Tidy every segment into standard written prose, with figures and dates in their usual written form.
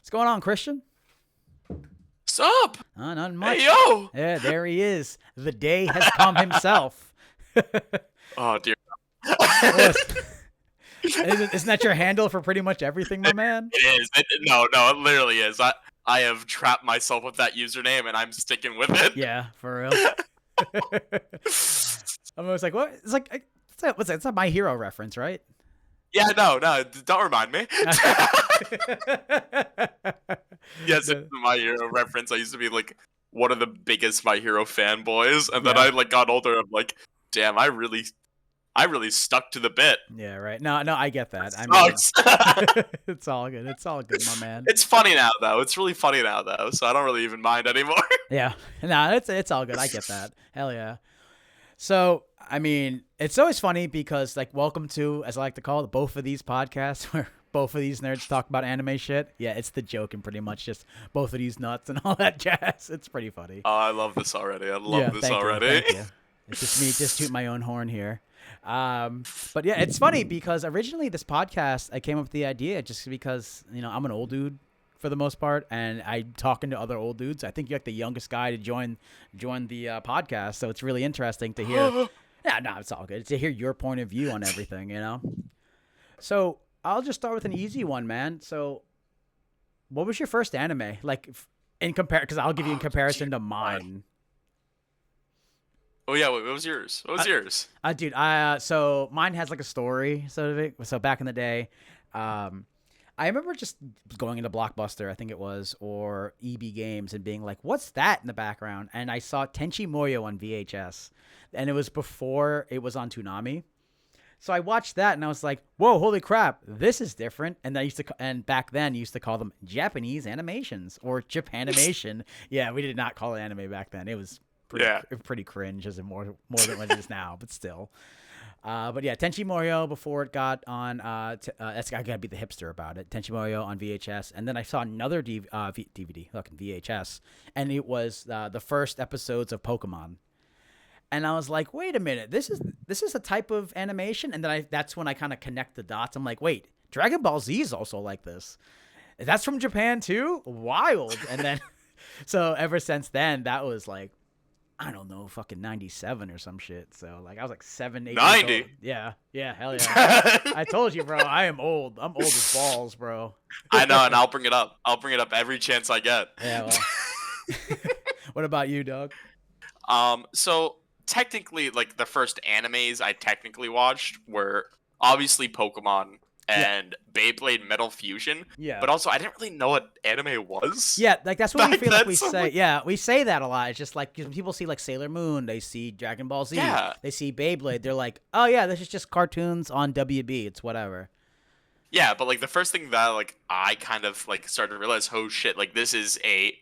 What's going on, Christian? What's up? Not much. Hey, yo! Yeah, there he is. The day has come himself. Oh, dear. Isn't that your handle for pretty much everything, my man? It is. No, it literally is. I have trapped myself with that username, and I'm sticking with it. Yeah, for real. I'm always like, what? It's like, what's that? It's a My Hero reference, right? Yeah, no, don't remind me. Yes, it's a My Hero reference. I used to be like one of the biggest My Hero fanboys, and then I got older. I'm like, damn, I really stuck to the bit. Yeah, right. No, I get that. I mean, it's all good. It's all good, my man. It's funny now, though. It's really funny now, though. So I don't really even mind anymore. Yeah, no, it's all good. I get that. Hell yeah. So, I mean, it's always funny because, like, welcome to, as I like to call it, both of these podcasts where both of these nerds talk about anime shit. Yeah, it's the joke and pretty much just both of these nuts and all that jazz. It's pretty funny. Oh, I love this already. I love this already. Thank you. It's just me, just toot my own horn here. But yeah, it's funny because originally this podcast, I came up with the idea just because, you know, I'm an old dude for the most part, and I'm talking to other old dudes. I think you're like the youngest guy to join the podcast, so it's really interesting to hear. Yeah, no, it's all good. To hear your point of view on everything, you know? So I'll just start with an easy one, man. So what was your first anime? Like, because I'll give you in comparison to mine. Oh yeah, what was yours? Yours? Dude, so mine has like a story, so back in the day, I remember just going into Blockbuster, I think it was, or EB Games, and being like, "What's that in the background?" And I saw Tenchi Muyo on VHS, and it was before it was on Toonami. So I watched that, and I was like, "Whoa, holy crap, this is different!" And back then, you used to call them Japanese animations or Japanimation. Yeah, we did not call it anime back then. It was pretty cringe, as in more than what it is now, but still. But yeah, Tenchi Muyo before it got on. I gotta be the hipster about it. Tenchi Muyo on VHS, and then I saw another DVD, fucking VHS, and it was the first episodes of Pokemon. And I was like, wait a minute, this is a type of animation, and then that's when I kind of connect the dots. I'm like, wait, Dragon Ball Z is also like this. That's from Japan too. Wild. And then, so ever since then, that was like, I don't know, fucking 97 or some shit. So, like, I was like 7, 8 90? years old. Yeah, hell yeah. I told you, bro, I am old. I'm old as balls, bro. I know, and I'll bring it up. I'll bring it up every chance I get. Yeah, well. What about you, dog? So, technically, like, the first animes I technically watched were obviously Pokemon and Beyblade Metal Fusion. Yeah. But also, I didn't really know what anime was. Yeah, like that's what we feel like we say. Yeah, we say that a lot. It's just like when people see like Sailor Moon, they see Dragon Ball Z, they see Beyblade, they're like, oh yeah, this is just cartoons on WB. It's whatever. Yeah, but like the first thing that like I kind of like started to realize, oh shit, like this is a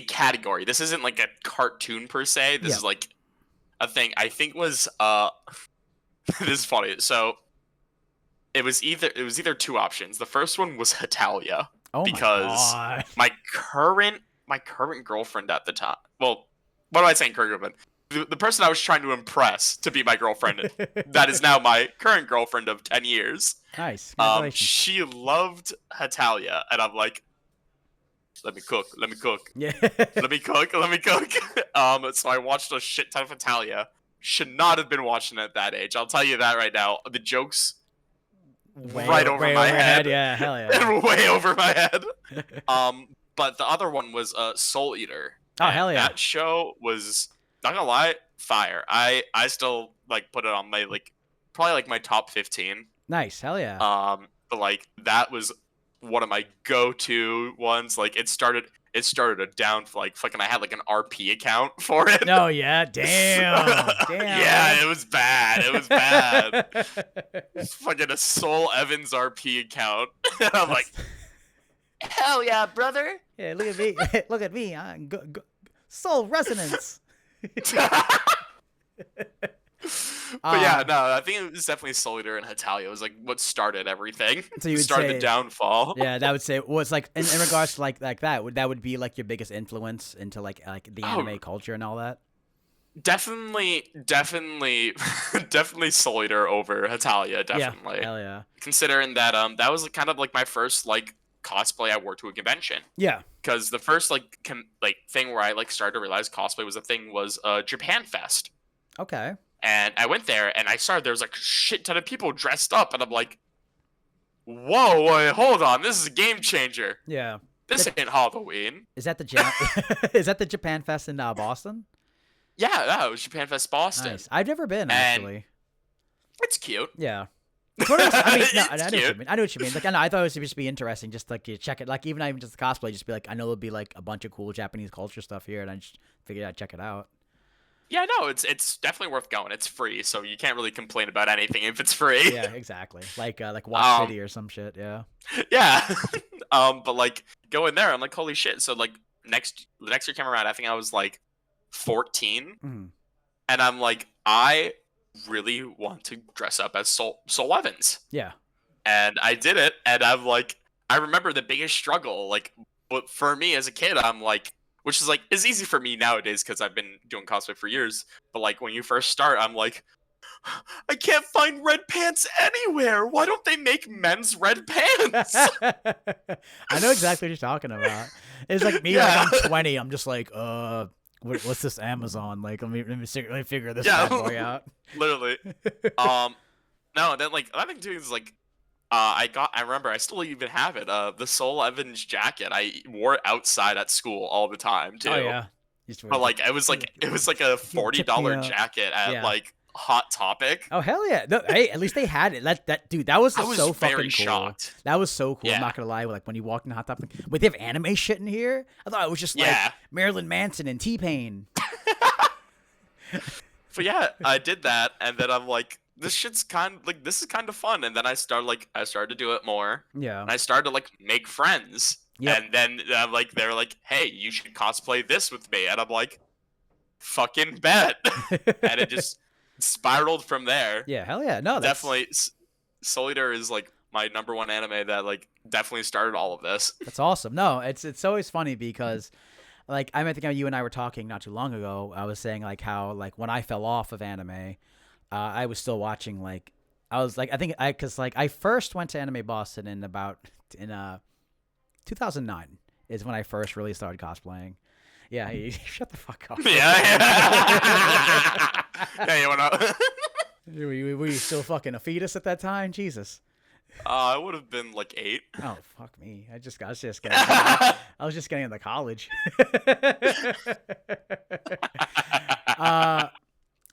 category. This isn't like a cartoon per se. This is like a thing. I think was this is funny. So it was either two options. The first one was Hetalia, because my current girlfriend at the time. Well, what do I say? Current girlfriend. The person I was trying to impress to be my girlfriend, that is now my current girlfriend of 10 years. Nice. She loved Hetalia, and I'm like, let me cook. Yeah. let me cook. So I watched a shit ton of Hetalia. Should not have been watching it at that age. I'll tell you that right now. The jokes way over my head. Yeah, hell yeah. Way over my head. But the other one was Soul Eater. Oh, hell yeah. That show was, not gonna lie, fire. I still like put it on my probably like my top 15. Nice, hell yeah. But like that was one of my go-to ones. Like it started a down for like fucking, I had like an RP account for it. Oh yeah, damn. Yeah, it was bad. Fucking a Soul Evans RP account. And I'm like, hell yeah, brother. Yeah, look at me. Soul Resonance. But yeah, no, I think it was definitely Soul Eater and Hetalia. It was like what started everything. So you would started say, the downfall. Yeah, that would say was like in regards to like that would be like your biggest influence into like the anime culture and all that. Definitely Soul Eater over Hetalia. Definitely. Yeah, hell yeah. Considering that that was kind of like my first like cosplay I wore to a convention. Yeah. Because the first like thing where I like started to realize cosplay was a thing was Japan Fest. Okay. And I went there and I saw there was like a shit ton of people dressed up, and I'm like, whoa, wait, hold on, this is a game changer. Yeah. This ain't Halloween. Is that the is that the Japan Fest in Boston? Yeah, it was Japan Fest Boston. Nice. I've never been, actually. It's cute. Yeah. I mean, no, I know what you cute. mean. I know what you mean. Like, I thought it would just be interesting, just like you check it. Like, even just the cosplay, just be like, I know there'll be like a bunch of cool Japanese culture stuff here, and I just figured I'd check it out. Yeah, no, it's definitely worth going. It's free, so you can't really complain about anything if it's free. Yeah, exactly. Like Watch City or some shit. Yeah. Yeah. But like go in there, I'm like, holy shit. So like the next year came around, I think I was like 14, and I'm like, I really want to dress up as Soul Evans. Yeah. And I did it, and I'm like, I remember the biggest struggle, like, but for me as a kid, I'm like, which is like, is easy for me nowadays because I've been doing cosplay for years. But like when you first start, I'm like, I can't find red pants anywhere. Why don't they make men's red pants? I know exactly what you're talking about. It's like me, like I'm 20. I'm just like, what's this Amazon? Like, let me figure this bad boy out. Literally. No, and then like another thing too is like, I remember I still even have it. The Soul Evans jacket. I wore it outside at school all the time too. Oh yeah. But like it was like a $40 jacket at like Hot Topic. Oh hell yeah! No, hey, at least they had it. That dude, that was so fucking cool. Shocked. That was so cool. Yeah. I'm not gonna lie. Like when you walk in Hot Topic, wait, they have anime shit in here. I thought it was just like Marilyn Manson and T-Pain. But yeah, I did that, and then I'm like, this is kind of fun. And then I started to do it more. Yeah. And I started to like make friends. Yep. And then they're like, hey, you should cosplay this with me. And I'm like, fucking bet. And it just spiraled from there. Yeah, hell yeah. No, that's... Definitely. Soul Eater is like my number one anime that like definitely started all of this. That's awesome. No, it's always funny because like I think you and I were talking not too long ago. I was saying like how like when I fell off of anime, I was still watching like I was like because I first went to Anime Boston in 2009 is when I first really started cosplaying. Yeah, shut the fuck up. Yeah. Yeah, you wanna? Were you still fucking a fetus at that time? Jesus. I would have been like 8. Oh fuck me! I was just getting. I was just getting into college.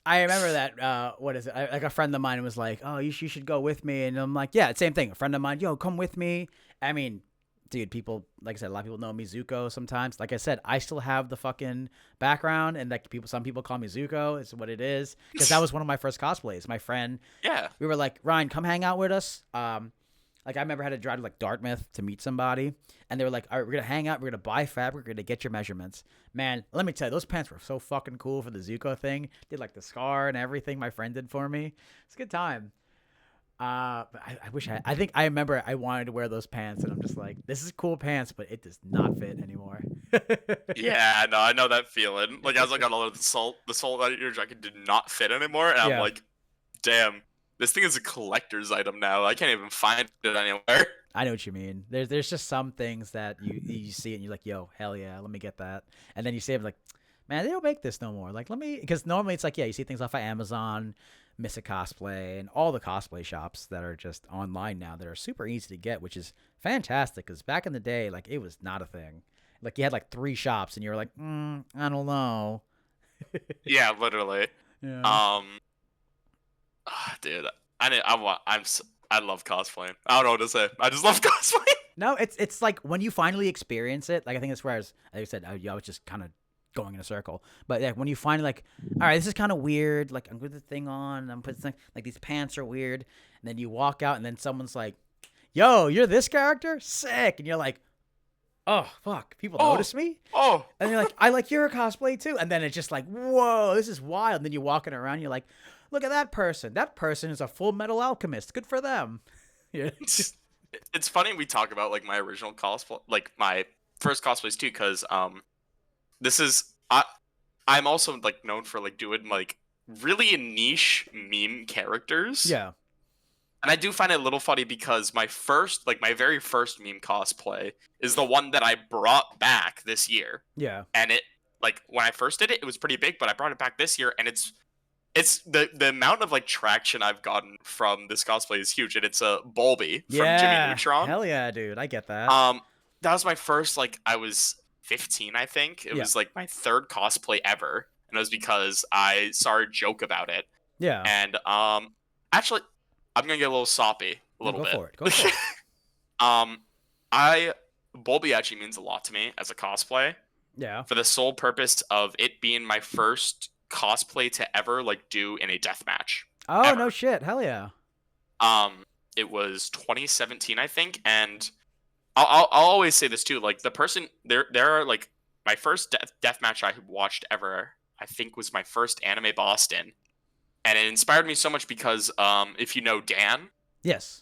I remember that. What is it? Like a friend of mine was like, "Oh, you should go with me," and I'm like, "Yeah, same thing." A friend of mine, "Yo, come with me." I mean, dude, people, like I said, a lot of people know me Zuko sometimes. Like I said, I still have the fucking background, and like some people call me Zuko. It's what it is because that was one of my first cosplays. My friend, we were like, Ryan, come hang out with us. Like I remember I had to drive to like Dartmouth to meet somebody, and they were like, all right, we're gonna hang out, we're gonna buy fabric, we're gonna get your measurements. Man, let me tell you, those pants were so fucking cool for the Zuko thing. Did like the scar and everything my friend did for me. It's a good time. But I remember I wanted to wear those pants, and I'm just like, this is cool pants, but it does not fit anymore. Yeah, no, I know that feeling. Like I was like on all of the Soul Eater jacket did not fit anymore, and I'm like, damn, this thing is a collector's item now. I can't even find it anywhere. I know what you mean. There's just some things that you see it and you're like, yo, hell yeah, let me get that. And then you see it like, man, they don't make this no more. Like, because normally it's like, yeah, you see things off of Amazon, Miss a Cosplay, and all the cosplay shops that are just online now that are super easy to get, which is fantastic. Because back in the day, like, it was not a thing. Like, you had like 3 shops and you were like, I don't know. Yeah, literally. Yeah. Dude, I love cosplaying. I don't know what to say. I just love cosplaying. No, it's like when you finally experience it. Like I think that's where like I said, I was just kind of going in a circle. But yeah, when you finally like, all right, this is kind of weird. Like I'm putting the thing on. I'm putting thing, like these pants are weird. And then you walk out, and then someone's like, "Yo, you're this character? Sick!" And you're like, "Oh fuck, people notice me." Oh, and you're like, "I like your cosplay too." And then it's just like, "Whoa, this is wild." And then you're walking around, you're like, look at that person. That person is a Full Metal Alchemist. Good for them. Yeah. It's funny we talk about like my original cosplay, like my first cosplays too, because I'm also like known for like doing like really niche meme characters. Yeah. And I do find it a little funny because my very first meme cosplay is the one that I brought back this year. Yeah. And it, like, when I first did it, it was pretty big, but I brought it back this year, and it's the amount of like traction I've gotten from this cosplay is huge, and it's a Bulby from Jimmy Neutron. Hell yeah, dude. I get that. That was my first, like, I was 15, I think. It was like my third cosplay ever, and it was because I saw a joke about it. Yeah. And actually, I'm gonna get a little soppy a little bit. Go for it. Go for it. Bulby actually means a lot to me as a cosplay. Yeah. For the sole purpose of it being my first cosplay to ever like do in a deathmatch. Oh, ever. No shit. Hell yeah. It was 2017, I think, and I'll always say this too. Like, the person there are like, my first deathmatch I watched ever, I think, was my first Anime Boston, and it inspired me so much because if you know Dan, yes,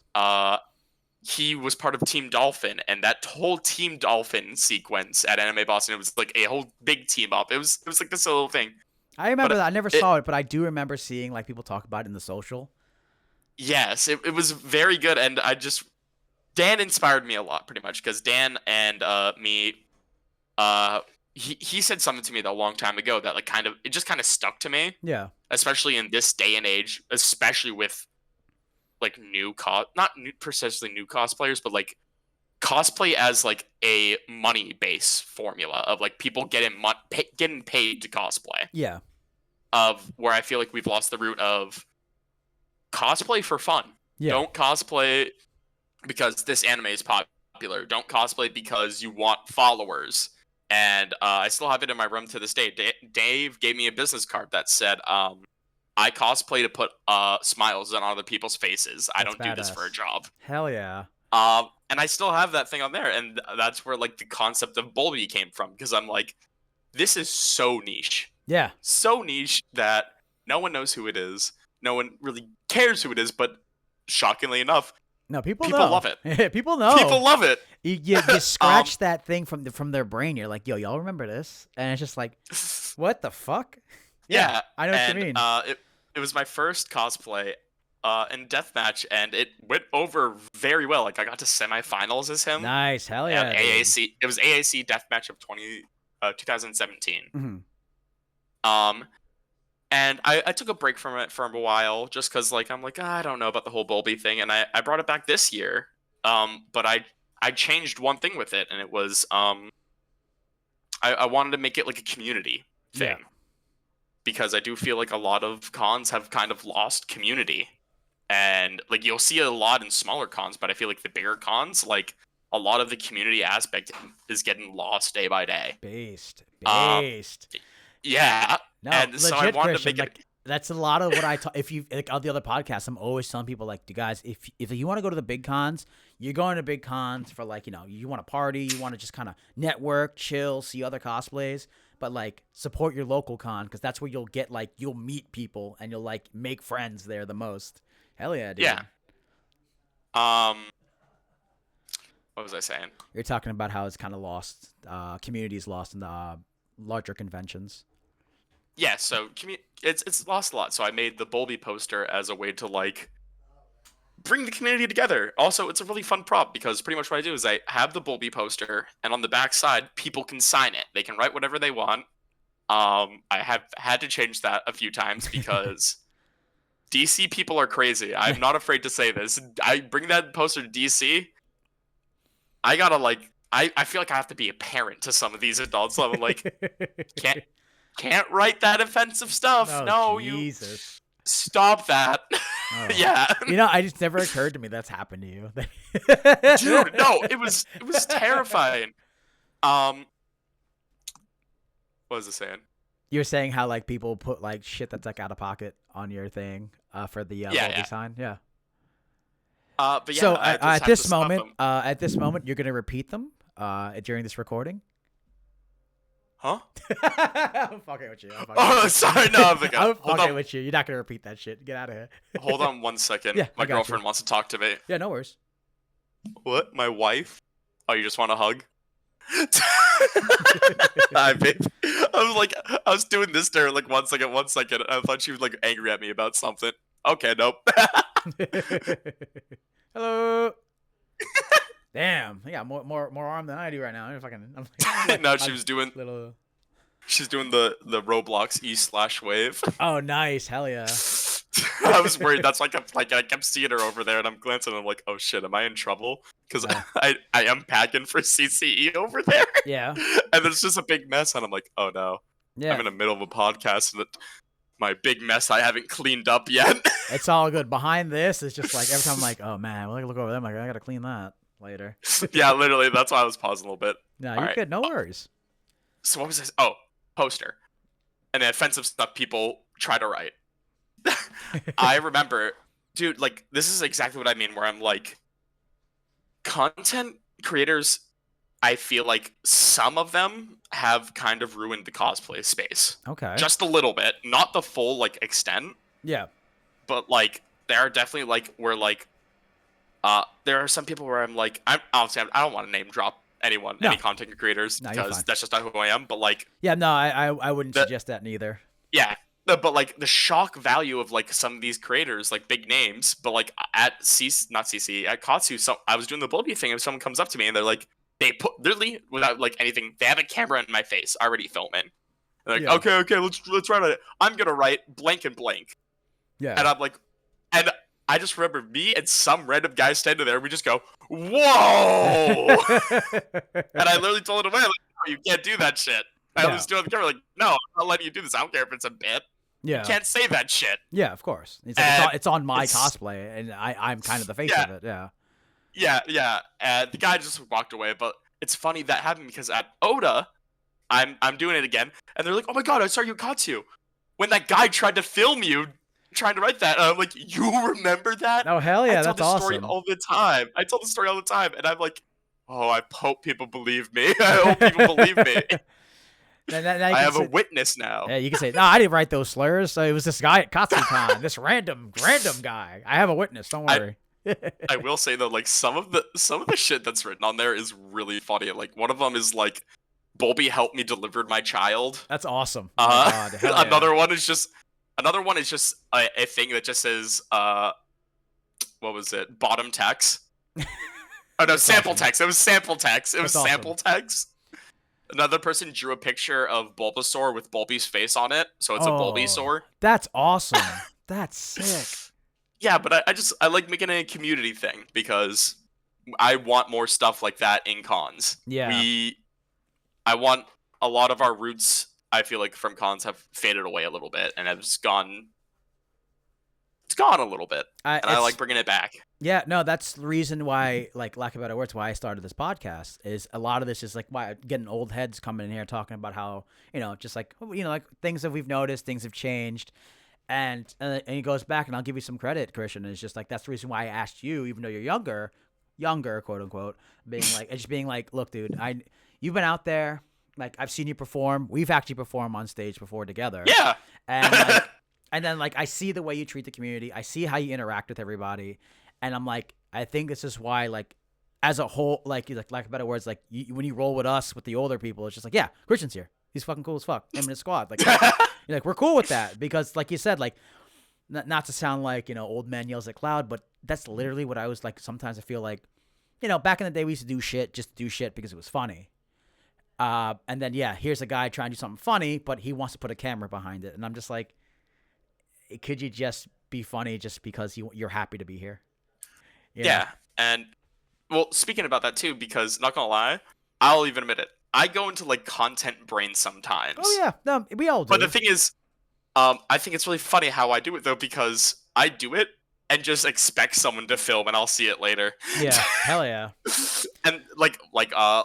he was part of Team Dolphin, and that whole Team Dolphin sequence at Anime Boston, it was like a whole big team up. It was like this little thing. I remember that. I never saw it, but I do remember seeing like people talk about it in the social. Yes, it was very good, and Dan inspired me a lot, pretty much, because Dan and me, he said something to me a long time ago that like it just kind of stuck to me. Yeah. Especially in this day and age, especially with like not precisely new cosplayers, but like cosplay as like a money base formula of like people getting paid to cosplay. Yeah. Of where I feel like we've lost the root of cosplay for fun. Yeah. Don't cosplay because this anime is popular. Don't cosplay because you want followers. And I still have it in my room to this day. Dave gave me a business card that said, I cosplay to put smiles on other people's faces. I don't do this for a job. Hell yeah. And I still have that thing on there. And that's where like the concept of Bulby came from. Because I'm like, this is so niche. Yeah. So niche that no one knows who it is. No one really cares who it is. But shockingly enough, no, people love it. People know. People love it. You scratch that thing from their brain. You're like, yo, y'all remember this? And it's just like, what the fuck? Yeah, I know what you mean. It was my first cosplay in deathmatch, and it went over very well. Like, I got to semifinals as him. Nice, hell yeah. AAC. It was AAC deathmatch of 2017. Mm-hmm. And I took a break from it for a while just because, like, I'm like, I don't know about the whole Bulby thing, and I brought it back this year. But I changed one thing with it, and it was I wanted to make it like a community thing. Yeah. Because I do feel like a lot of cons have kind of lost community. And like, you'll see a lot in smaller cons, but I feel like the bigger cons, like, a lot of the community aspect is getting lost day by day. Based. Yeah. No, and so I wanted Christian, to make it. That's a lot of what I talk. If you like on the other podcasts, I'm always telling people like, guys, if you want to go to the big cons, you're going to big cons for like, you want to party, you want to just kind of network, chill, see other cosplays, but like support your local con because that's where you'll get like you'll meet people and you'll like make friends there the most. Hell yeah, dude. Yeah. What was I saying? You're talking about how it's kind of lost, community's lost in the larger conventions. Yeah, so it's lost a lot. So I made the Bulby poster as a way to like bring the community together. Also, it's a really fun prop because pretty much what I do is I have the Bulby poster, and on the back side, people can sign it. They can write whatever they want. I have had to change that a few times because DC people are crazy. I'm not afraid to say this. I bring that poster to DC. I gotta like I feel like I have to be a parent to some of these adults. So I'm like, can't write that offensive stuff. Oh, no, Jesus. You stop that. Oh. Yeah. I just never occurred to me that's happened to you. Dude, no, it was terrifying. What was I saying? You're saying how like people put like shit that's like out of pocket on your thing for the Bulby sign. Yeah. But yeah, so at this moment, you're gonna repeat them during this recording. Huh? I'm fucking with you. Sorry, no. I'm fucking with you. You're not gonna repeat that shit. Get out of here. Hold on 1 second. Yeah, my girlfriend wants to talk to me. Yeah, no worries. What? My wife? Oh, you just want a hug? Hi, babe. I was doing this to her like 1 second. I thought she was like angry at me about something. Okay, nope. Hello. Damn, yeah, more arm than I do right now. I'm like, No, my she was doing. little. She's doing the Roblox E/wave. Oh, nice, hell yeah. I was worried. That's like I kept seeing her over there, and I'm glancing. And I'm like, oh shit, am I in trouble? Because Yeah. I am packing for CCE over there. Yeah. And there's just a big mess, and I'm like, oh no, Yeah. I'm in the middle of a podcast, and my big mess I haven't cleaned up yet. It's all good. Behind this is just like every time I'm like, oh man, well, I look over there. I'm like, I gotta clean that later. Yeah, literally. That's why I was pausing a little bit. No, All you're right. good. No worries. So what was this? Oh, poster. And the offensive stuff people try to write. I remember, dude, like, this is exactly what I mean, where I'm like, content creators, I feel like some of them have kind of ruined the cosplay space. Okay. Just a little bit. Not the full, like, extent, Yeah. but, like, there are definitely, like, where, like, there are some people where I'm like, honestly, I don't want to name drop anyone, No. any content creators, No, you're because fine. that's just not who I am, but, like, Yeah. No, I wouldn't suggest that neither. yeah. But like the shock value of like some of these creators, like big names, but like at not CC at Katsu, so I was doing the Bulby thing, and someone comes up to me and they're like, they put literally without like anything, they have a camera in my face already filming. They're like, Yeah. okay, let's write on it. I'm gonna write blank and blank, Yeah. and I'm like, and I just remember me and some random guy standing there. We just go, whoa, and I literally told him, like, no, you can't do that shit. I was doing the camera like, no, I'm not letting you do this. I don't care if it's a bit. Yeah. You can't say that shit. Yeah, of course. It's on my cosplay, and I'm kind of the face Yeah. of it. Yeah. Yeah. And the guy just walked away. But it's funny that happened because at Oda, I'm doing it again, and they're like, "Oh my god, I saw you at Katsu." When that guy tried to film you, trying to write that, and I'm like, "You remember that?" Oh hell yeah, I tell that's this story awesome. all the time. I tell the story all the time, and I'm like, "Oh, I hope people believe me. I hope people believe me." I have a witness now. Yeah, you can say, no, I didn't write those slurs. So it was this guy at KatsuCon, this random guy. I have a witness. Don't worry. I will say though, like some of the shit that's written on there is really funny. Like one of them is like, "Bulby helped me deliver my child." That's awesome. Oh my God, hell yeah. Another one is just a thing that just says what was it? Bottom text. Oh no, sample awesome. text. It was sample text. It was That's sample text. Another person drew a picture of Bulbasaur with Bulby's face on it, so it's a Bulbasaur. That's awesome. That's sick. Yeah, but I like making it a community thing because I want more stuff like that in cons. Yeah. I want a lot of our roots, I feel like, from cons have faded away a little bit and it's gone a little bit. And I like bringing it back. Yeah, no, that's the reason why, like, lack of better words, why I started this podcast is a lot of this is like why getting old heads coming in here talking about how, just like, like things that we've noticed, things have changed. And he goes back, and I'll give you some credit, Christian. It's just like, that's the reason why I asked you, even though you're younger, quote unquote, being like, look, dude, you've been out there, like, I've seen you perform. We've actually performed on stage before together. Yeah. And like, and then like, I see the way you treat the community. I see how you interact with everybody. And I'm like, I think this is why, like, as a whole, like lack of better words, like when you roll with us, with the older people, it's just like, yeah, Christian's here. He's fucking cool as fuck. Him and his squad. Like, you're like, we're cool with that because, like you said, like, not to sound like, old man yells at cloud, but that's literally what I was like. Sometimes I feel like, back in the day, we used to do shit just to do shit because it was funny. And then, yeah, here's a guy trying to do something funny, but he wants to put a camera behind it. And I'm just like, could you just be funny just because you're happy to be here? Yeah. And, well, speaking about that too, because not gonna lie, I'll even admit it. I go into like content brain sometimes. Oh yeah, no, we all do. But the thing is, I think it's really funny how I do it though, because I do it and just expect someone to film, and I'll see it later. Yeah, hell yeah. And like a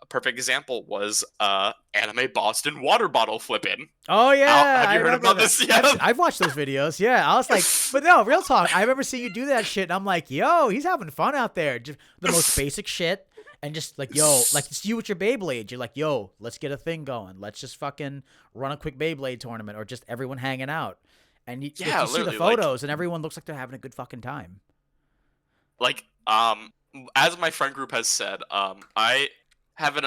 perfect example was anime Boston water bottle flipping. Oh yeah, have you heard about this yet? I've watched those videos. Yeah, I was like, but no, real talk. I remember seeing you do that shit, and I'm like, yo, he's having fun out there. Just the most basic shit. And just like, yo, like it's you with your Beyblade. You're like, yo, let's get a thing going. Let's just fucking run a quick Beyblade tournament, or just everyone hanging out. And you see the photos, and everyone looks like they're having a good fucking time. Like, as my friend group has said, I have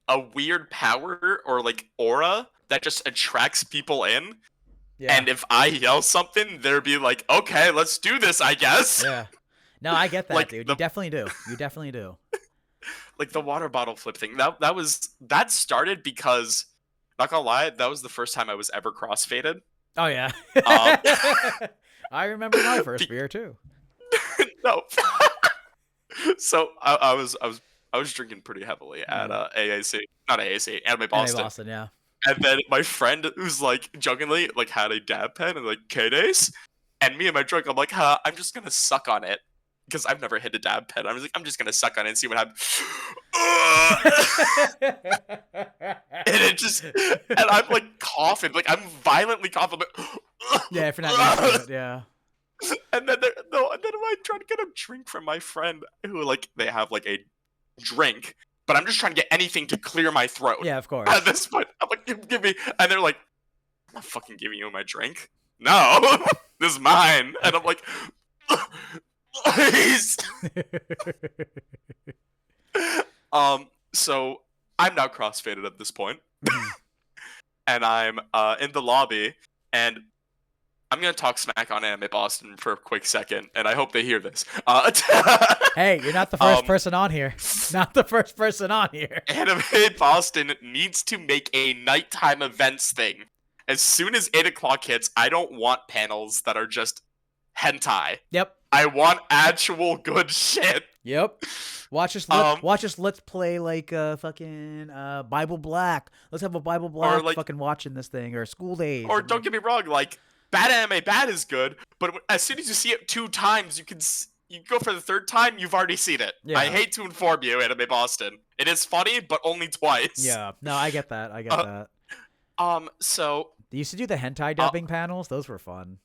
a weird power or like aura that just attracts people in. Yeah. And if I yell something, they'd be like, "Okay, let's do this, I guess." Yeah. No, I get that, Like dude. the You definitely do. You definitely do. like the water bottle flip thing. That started because, not gonna lie, that was the first time I was ever crossfaded. Oh yeah. Um, I remember my first be- beer too. no. So I was drinking pretty heavily at AAC, not AAC, Anime Anime Boston. Boston, yeah. And then my friend, who's like jokingly like had a dab pen and like K-Days, and me and my drink, I'm like, I'm just gonna suck on it because I've never hit a dab pen. I was like, I'm just gonna suck on it and see what happens. And it just, and I'm like coughing, like I'm violently coughing. Yeah, if you're not used to it, yeah. And then I try to get a drink from my friend who like they have like a drink, but I'm just trying to get anything to clear my throat. Yeah, of course. At this point, I'm like, give me, and they're like, I'm not fucking giving you my drink. No, this is mine. And I'm like, please. So I'm now crossfaded at this point, and I'm in the lobby, and I'm gonna talk smack on Anime Boston for a quick second, and I hope they hear this. Hey, you're not the first person on here. Not the first person on here. Anime Boston needs to make a nighttime events thing. As soon as 8 o'clock hits, I don't want panels that are just hentai. Yep. I want actual good shit. Yep. Watch us. Let's play like fucking Bible Black. Let's have a Bible Black like, fucking watching this thing, or School Days. Or don't get me wrong, like bad anime bad is good, but as soon as you see it 2 times, you go for the 3rd time, you've already seen it. Yeah. I hate to inform you, Anime Boston. It is funny, but only twice. Yeah. No, I get that. I get that. So They used to do the hentai dubbing panels. Those were fun.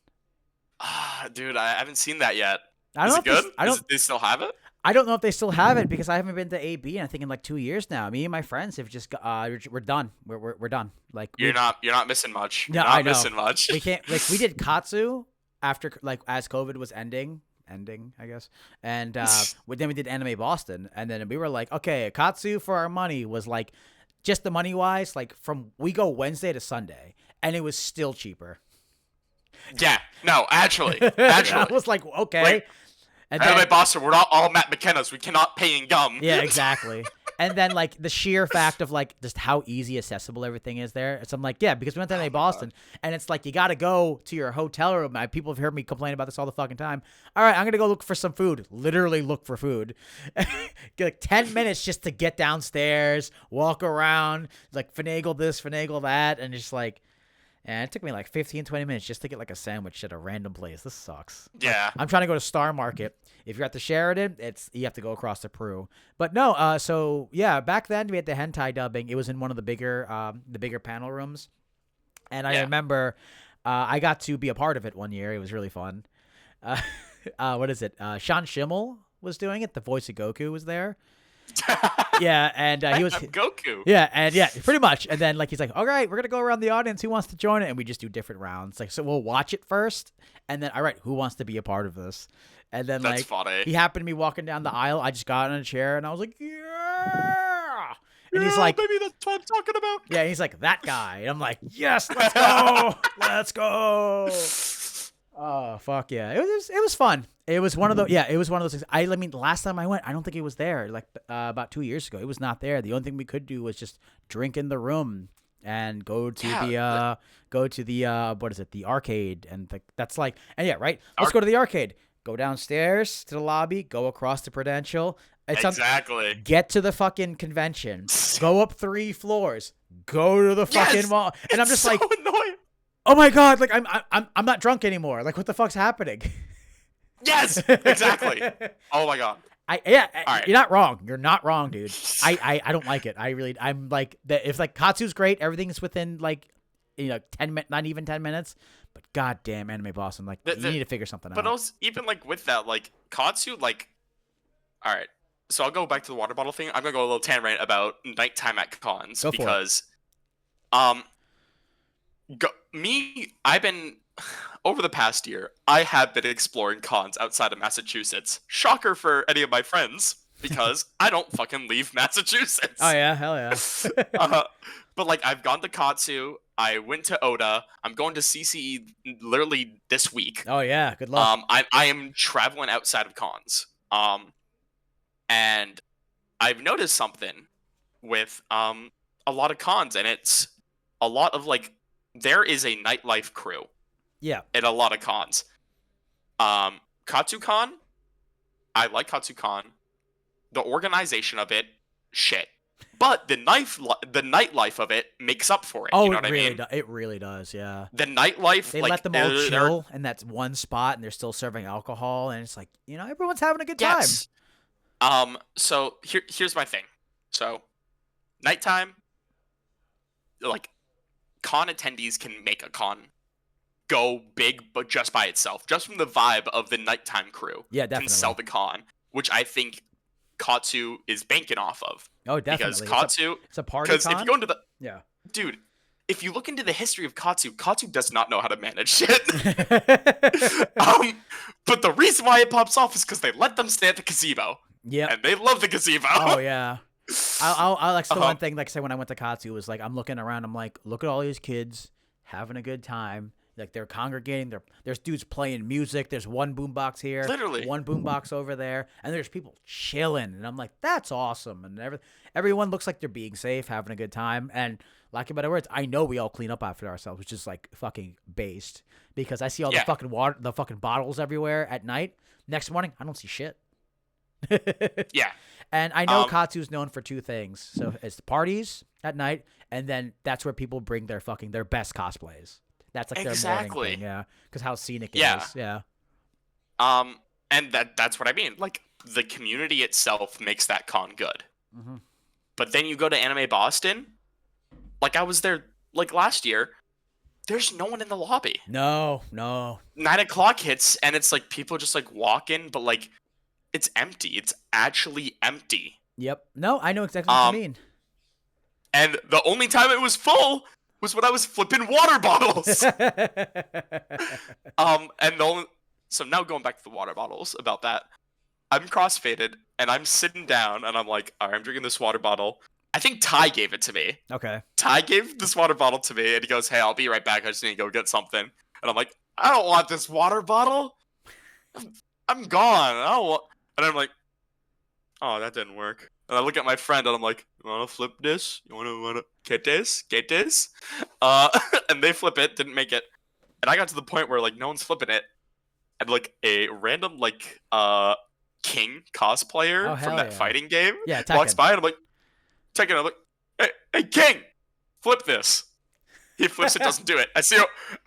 Dude, I haven't seen that yet. I don't Is it know. good? They still have it? I don't know if they still have it because I haven't been to AB in I think in like 2 years now. Me and my friends have just we're done. We're done. Like you're not missing much. No, You're not I know. missing much. We can't we did Katsu after like as COVID was ending, I guess. And then we did Anime Boston, and then we were like, okay, Katsu for our money was like just the money wise, like we go Wednesday to Sunday, and it was still cheaper. Yeah, no, actually. I was like, okay. Like, and Anime Boston, we're not all Matt McKenna's. We cannot pay in gum. Yeah, exactly. And then like the sheer fact of like just how easy accessible everything is there. So I'm like, yeah, because we went to Anime Boston, and it's like you got to go to your hotel room. People have heard me complain about this all the fucking time. All right, I'm gonna go look for some food. Literally look for food. Get like 10 minutes just to get downstairs, walk around, like finagle this, finagle that, and just like. And it took me like 15, 20 minutes just to get like a sandwich at a random place. This sucks. Yeah. Like, I'm trying to go to Star Market. If you're at the Sheridan, you have to go across to Peru. But no, so yeah, back then we had the hentai dubbing. It was in one of the bigger panel rooms. And I remember I got to be a part of it one year. It was really fun. What is it? Sean Schimmel was doing it. The voice of Goku was there. Yeah, and he was Goku. Yeah, and yeah, pretty much. And then like he's like, all right, we're gonna go around the audience. Who wants to join it? And we just do different rounds. Like, so we'll watch it first, and then all right, who wants to be a part of this? And then That's like funny. he happened to be walking down the aisle. I just got in a chair and I was like, yeah. And he's like, maybe that's what I'm talking about. Yeah, he's like that guy. And I'm like, yes, let's go, let's go. Oh fuck yeah! It was fun. It was one of those. Yeah, it was one of those things. I mean, last time I went, I don't think it was there. Like about 2 years ago, it was not there. The only thing we could do was just drink in the room and go to the what is it? The arcade, and that's like, and yeah, right. Let's go to the arcade. Go downstairs to the lobby. Go across to Prudential. Exactly. Get to the fucking convention. Go up 3 floors. Go to the fucking mall. And I'm just so like, annoying. Oh my god! Like I'm not drunk anymore. Like what the fuck's happening? Yes, exactly. Oh my god. Right. You're not wrong. You're not wrong, dude. I don't like it. I'm like if like Katsu's great, everything's within like 10 minutes, not even 10 minutes. But goddamn, Anime Boston, like you need to figure something out. But also even like with that, like Katsu, like all right. So I'll go back to the water bottle thing. I'm gonna go a little tangent about nighttime at cons because I've been over the past year, I have been exploring cons outside of Massachusetts. Shocker for any of my friends, because I don't fucking leave Massachusetts. Oh yeah, hell yeah. But like I've gone to Katsu, I went to Oda, I'm going to CCE literally this week. Oh yeah, good luck. I am traveling outside of cons. And I've noticed something with a lot of cons, and it's a lot of like there is a nightlife crew. Yeah. At a lot of cons. KatsuCon, I like KatsuCon. The organization of it, shit. But the nightlife of it makes up for it. Oh, you know what I mean? It really does, yeah. The nightlife, they like, let them all chill in that one spot, and they're still serving alcohol, and it's like, everyone's having a good time. Yes. So here's my thing. So, nighttime, like, con attendees can make a con go big, but just by itself, just from the vibe of the nighttime crew. Yeah, definitely. Can sell the con, which I think Katsu is banking off of. Oh, definitely. Because Katsu, it's a party con. Because if you go into yeah, dude, if you look into the history of Katsu, Katsu does not know how to manage shit. But the reason why it pops off is because they let them stay at the gazebo. Yeah, and they love the gazebo. Oh yeah. I like the one thing, like say when I went to Katsu was like I'm looking around, I'm like, look at all these kids having a good time. Like they're congregating. There's dudes playing music. There's one boombox here, literally one boombox over there, and there's people chilling. And I'm like, that's awesome. And everyone looks like they're being safe, having a good time. And like in better words, I know we all clean up after ourselves, which is like fucking based because I see all the fucking water, the fucking bottles everywhere at night. Next morning, I don't see shit. Yeah. And I know Katsu's known for two things. So it's the parties at night, and then that's where people bring their best cosplays. That's like their morning thing, yeah. Because how scenic it is, yeah. And that's what I mean. Like the community itself makes that con good. Mm-hmm. But then you go to Anime Boston. Like I was there like last year. There's no one in the lobby. No. 9:00 hits, and it's like people just like walk in, but like it's empty. It's actually empty. Yep. No, I know exactly what you mean. And the only time it was full was when I was flipping water bottles. So now going back to the water bottles about that, I'm crossfaded and I'm sitting down and I'm like, all right, I'm drinking this water bottle. I think Ty gave it to me. Okay. Ty gave this water bottle to me and he goes, hey, I'll be right back. I just need to go get something. And I'm like, I don't want this water bottle. I'm gone. I don't want... And I'm like, oh, that didn't work. And I look at my friend and I'm like, you want to flip this? You want to get this? Get this? And they flip it, didn't make it. And I got to the point where like no one's flipping it. And like a random like King cosplayer from that fighting game walks by and I'm like, Tekken, I'm like, hey King, flip this. He flips it, doesn't do it. And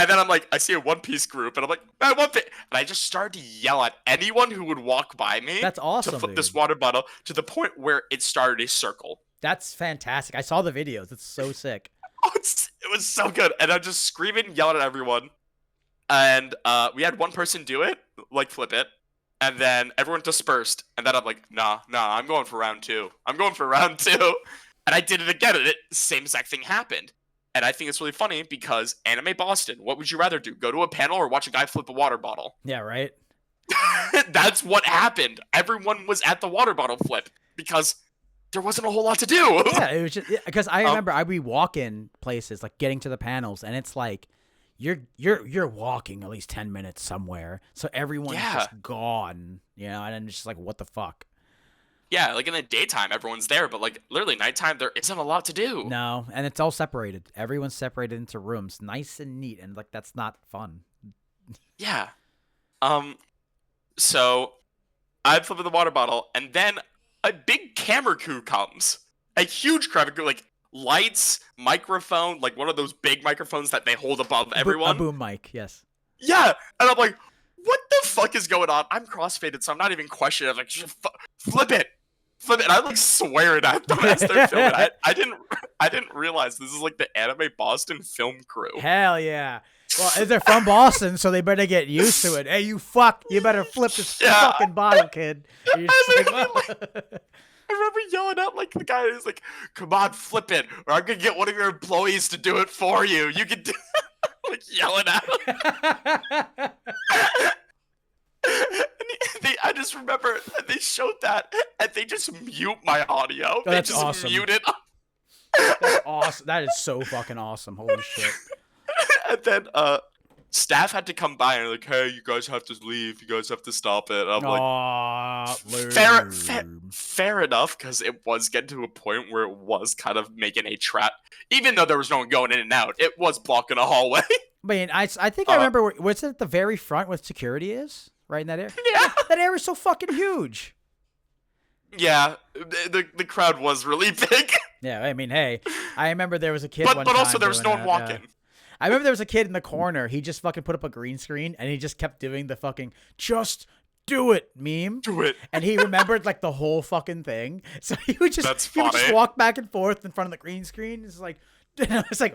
then I'm like, I see a One Piece group, and I'm like, I want it. And I just started to yell at anyone who would walk by me. That's awesome, to flip dude. This water bottle to the point where it started a circle. That's fantastic. I saw the videos. It's so sick. Oh, it was so good. And I'm just screaming, yelling at everyone. And we had one person do it, like flip it. And then everyone dispersed. And then I'm like, nah, I'm going for round two. And I did it again, and the same exact thing happened. And I think it's really funny because Anime Boston, what would you rather do? Go to a panel or watch a guy flip a water bottle? Yeah, right? That's what happened. Everyone was at the water bottle flip because there wasn't a whole lot to do. Yeah, it was just because I remember I'd be walking places, like getting to the panels, and it's like you're walking at least 10 minutes somewhere. So everyone's just gone, and then it's just like, what the fuck? Yeah, like in the daytime, everyone's there, but like literally nighttime, there isn't a lot to do. No, and it's all separated. Everyone's separated into rooms, nice and neat, and like that's not fun. Yeah. So I flip the water bottle, and then a big camera crew comes. A huge camera crew, like lights, microphone, like one of those big microphones that they hold above everyone. A boom mic, yes. Yeah, and I'm like, what the fuck is going on? I'm crossfaded, so I'm not even questioning. I'm like, flip it. And I'm like swearing at them as they're filming. I didn't realize this is like the Anime Boston film crew. Hell yeah. Well, they're from Boston, so they better get used to it. Hey, you better flip this fucking bottle, kid. I remember yelling out like the guy who's like, come on, flip it, or I'm gonna get one of your employees to do it for you. You can do like yelling at him. I just remember they showed that, and they just mute my audio. Oh, they that's just awesome. mute it. That's awesome. awesome. That is so fucking awesome. Holy shit. And then staff had to come by and like, hey, you guys have to leave. You guys have to stop it. And I'm like, fair enough, because it was getting to a point where it was kind of making a trap. Even though there was no one going in and out, it was blocking a hallway. I mean, I think I remember what's it at the very front where security is? Right in that area? Yeah. That area is so fucking huge. Yeah, the crowd was really big. Yeah, I mean, hey, I remember there was a kid but also there was no one walking. Yeah. I remember there was a kid in the corner. He just fucking put up a green screen and he just kept doing the fucking just do it meme. Do it. And he remembered like the whole fucking thing. So he would just walk back and forth in front of the green screen. It's like,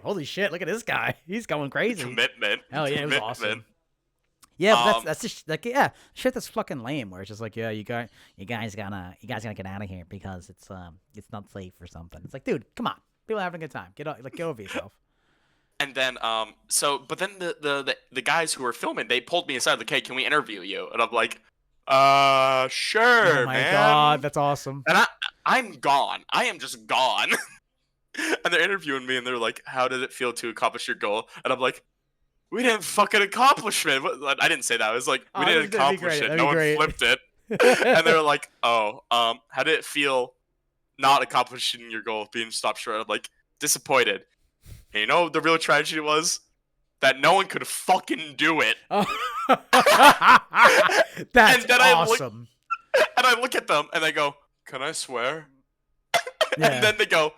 holy shit, look at this guy. He's going crazy. Commitment. Hell yeah, it was awesome. Yeah, but that's just like shit that's fucking lame. Where it's just like, yeah, you guys gotta get out of here because it's not safe or something. It's like, dude, come on, people are having a good time. Get over yourself. And then but then the guys who were filming, they pulled me aside like, hey, can we interview you? And I'm like, sure, Oh my man. god, that's awesome. And I'm gone. I am just gone. And they're interviewing me, and they're like, how did it feel to accomplish your goal? And I'm like, we didn't fucking accomplish it. I didn't say that. I was like, we didn't accomplish it. No one flipped it. And they were like, oh, how did it feel not accomplishing your goal, being stopped short? I'm like, disappointed. And you know the real tragedy was? That no one could fucking do it. That's awesome. And I look at them, and I go, can I swear? Yeah. And then they go,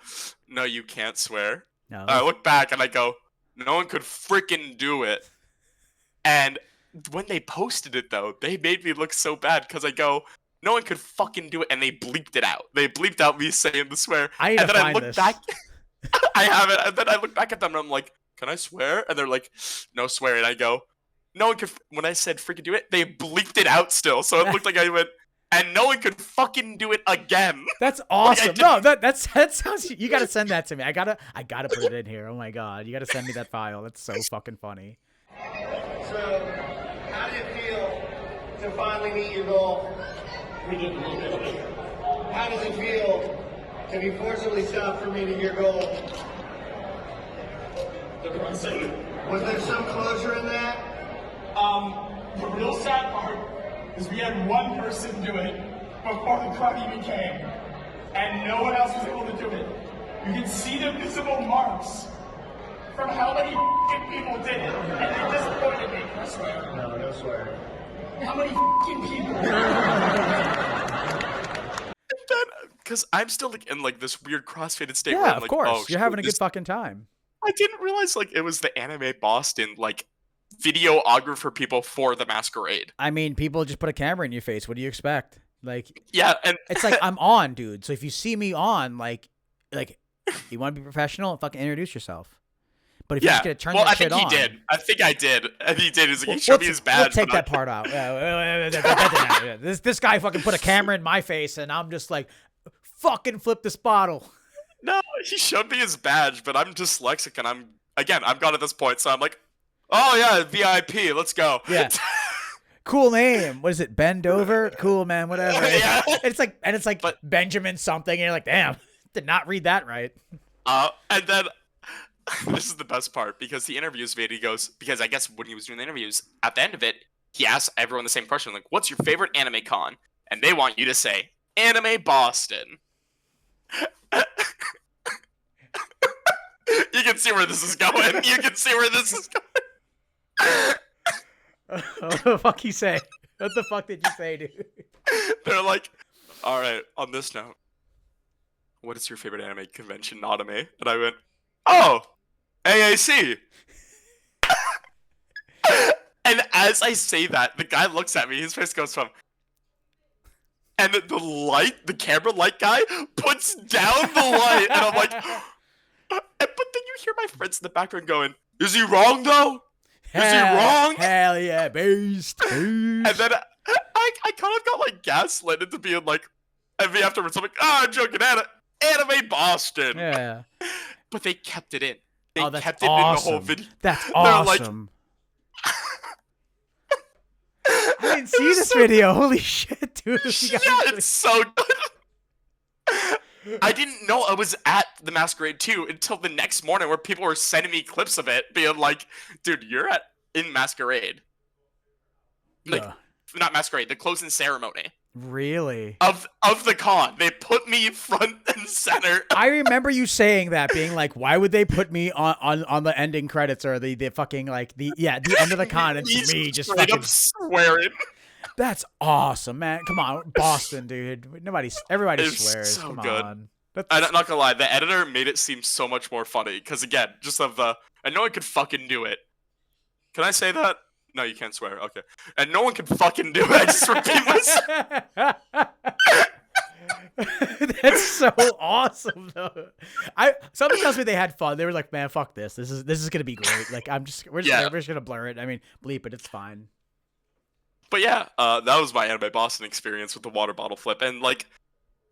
no, you can't swear. No. I look back, and I go, no one could freaking do it. And when they posted it, though, they made me look so bad because I go, no one could fucking do it. And they bleeped it out. They bleeped out me saying the swear. I need to find this. Back. I have it. And then I look back at them and I'm like, can I swear? And they're like, no swear. And I go, no one could. When I said freaking do it, they bleeped it out still. So it looked like I went, and no one could fucking do it again. That's awesome. No, that sounds. You gotta send that to me. I gotta put it in here. Oh my god, you gotta send me that file. That's so fucking funny. So, how did it feel to finally meet your goal? How does it feel to be forcibly stopped from meeting your goal? Was there some closure in that? The real sad part is we had one person do it before the crowd even came, and no one else was able to do it. You can see the visible marks from how many people did it, and they disappointed me, I swear. No swear. How many people? Because I'm still like in like this weird crossfaded state. Yeah, where I'm of like, course. oh, you're having a good fucking time. I didn't realize like it was the Anime Boston like videographer people for the masquerade. I mean, people just put a camera in your face. What do you expect? Like, yeah, and it's like I'm on, dude. So if you see me on, like you want to be professional, fucking introduce yourself. But if you're just gonna turn that shit on, I think I did. I think he did. He's like, he showed me his badge. Let's take that part out. This guy fucking put a camera in my face, and I'm just like, fucking flip this bottle. No, he showed me his badge, but I'm dyslexic, and I'm gone at this point, so I'm like, oh yeah, VIP, let's go. Yeah. Cool name. What is it? Bend over? Cool, man, whatever. Yeah. It's like but, Benjamin something, and you're like, damn, did not read that right. And then this is the best part, because he interviews me, and he goes, because I guess when he was doing the interviews, at the end of it, he asked everyone the same question, like, what's your favorite anime con? And they want you to say, Anime Boston. You can see where this is going. What the fuck you say? What the fuck did you say, dude? They're like, all right, on this note, what is your favorite anime convention, Anime? And I went, oh, AAC. And as I say that, the guy looks at me, his face goes from, and the camera light guy puts down the light, and I'm like, but then you hear my friends in the background going, is he wrong though? Is he wrong? Hell yeah, beast. And then I kind of got like gaslit into being like, and me afterwards I'm like, I'm joking, Anime Boston. Yeah. But they kept it in. That's kept it awesome. in the whole video. That's awesome. I didn't see this video. Holy shit, dude. Yeah, it's so good. I didn't know I was at the masquerade too until the next morning, where people were sending me clips of it, being like, "Dude, you're in masquerade." Like, not masquerade, the closing ceremony. Really? Of the con. They put me front and center. I remember you saying that, being like, why would they put me on the ending credits or the fucking like the end of the con? It's me just straight fucking up swearing. That's awesome, man. Come on, Boston, dude. Everybody It's swears. so Come good. on. I'm not gonna lie, the editor made it seem so much more funny. Because again, just of the, and no one could fucking do it. Can I say that? No, you can't swear. Okay. And no one can fucking do it. I just repeat myself. That's so awesome, though. Somebody tells me they had fun. They were like, "Man, fuck this. This is gonna be great." Like, we're just gonna blur it. I mean, bleep it. It's fine. But yeah, that was my Anime Boston experience with the water bottle flip, and like,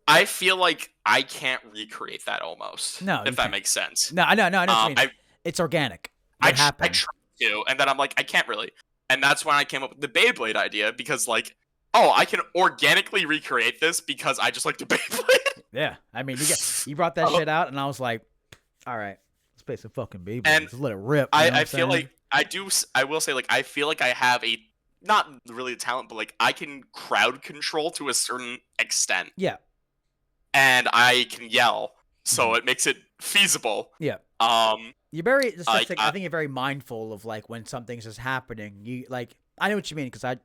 I feel like I can't recreate that almost. No, if that makes sense. No, I know. What you mean. It's organic. I tried to, and then I'm like, I can't really. And that's when I came up with the Beyblade idea, because like, oh, I can organically recreate this because I just like the Beyblade. Yeah, I mean, you brought that shit out, and I was like, all right, let's play some fucking Beyblades. And let it rip. I feel like I will say, like, I feel like I have a, not really a talent, but like I can crowd control to a certain extent. Yeah. And I can yell, so it makes it feasible. Yeah. You're very. I think you're very mindful of like when something's just happening. You like. I know what you mean, because I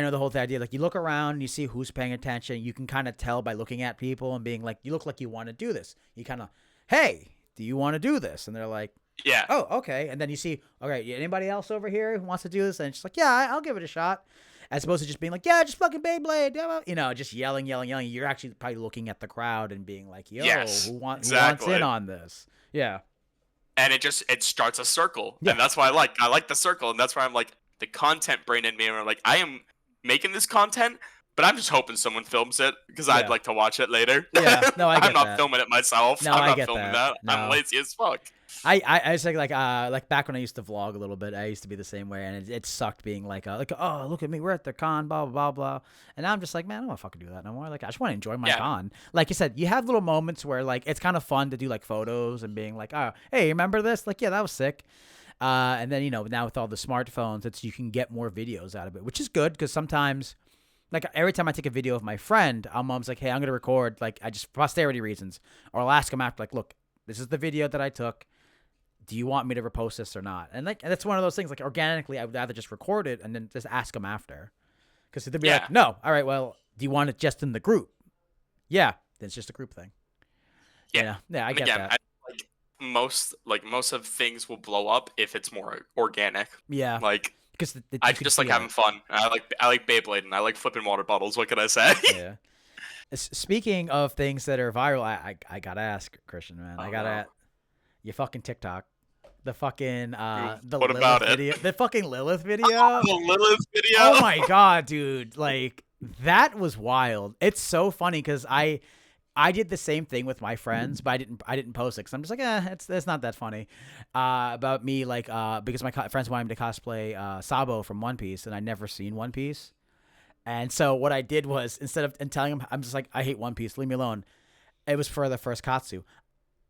know the whole idea. Like, you look around and you see who's paying attention. You can kind of tell by looking at people and being like, you look like you want to do this. You kind of, hey, do you want to do this? And they're like, yeah. Oh, okay. And then you see, okay, anybody else over here who wants to do this? And it's just like, yeah, I'll give it a shot. As opposed to just being like, yeah, just fucking Beyblade, just yelling. You're actually probably looking at the crowd and being like, yo, yes, who wants exactly. in on this? Yeah. And it starts a circle. Yeah. And that's why I like the circle. And that's why I'm like, the content brain in me, and I'm like, I am making this content, but I'm just hoping someone films it, because I'd like to watch it later. Yeah, no, I get I'm not that. filming it myself. No, I'm I not get filming that. No. I'm lazy as fuck. I just like back when I used to vlog a little bit, I used to be the same way, and it sucked being like oh, look at me, we're at the con, blah blah blah blah, and now I'm just like, man, I don't want to fucking do that no more. Like, I just want to enjoy my con. Like you said, you have little moments where like it's kind of fun to do like photos and being like, oh, hey, remember this? Like, yeah, that was sick. And then now with all the smartphones, you can get more videos out of it, which is good, because sometimes, like, every time I take a video of my friend, mom's like, hey, I'm gonna record, like, I just for posterity reasons, or I'll ask him after, like, look, this is the video that I took. Do you want me to repost this or not? And that's one of those things, like, organically, I would rather just record it and then just ask them after, because they'd be like, no, all right, well, do you want it just in the group? Yeah, then it's just a group thing. Yeah, I get that. Most of things will blow up if it's more organic. Yeah, like, because I just like having fun. I like Beyblade, and I like flipping water bottles. What can I say? Yeah. Speaking of things that are viral, I gotta ask, Christian, man. You fucking TikTok. The fucking what Lilith about it? video. The fucking Lilith video. The Lilith video. Oh my god, dude! Like, that was wild. It's so funny because I did the same thing with my friends, but I didn't post it because I'm just like, it's not that funny. About me, like, because my friends wanted me to cosplay Sabo from One Piece, and I'd never seen One Piece, and so what I did was, instead of telling them, I'm just like, I hate One Piece, leave me alone. It was for the first Katsu.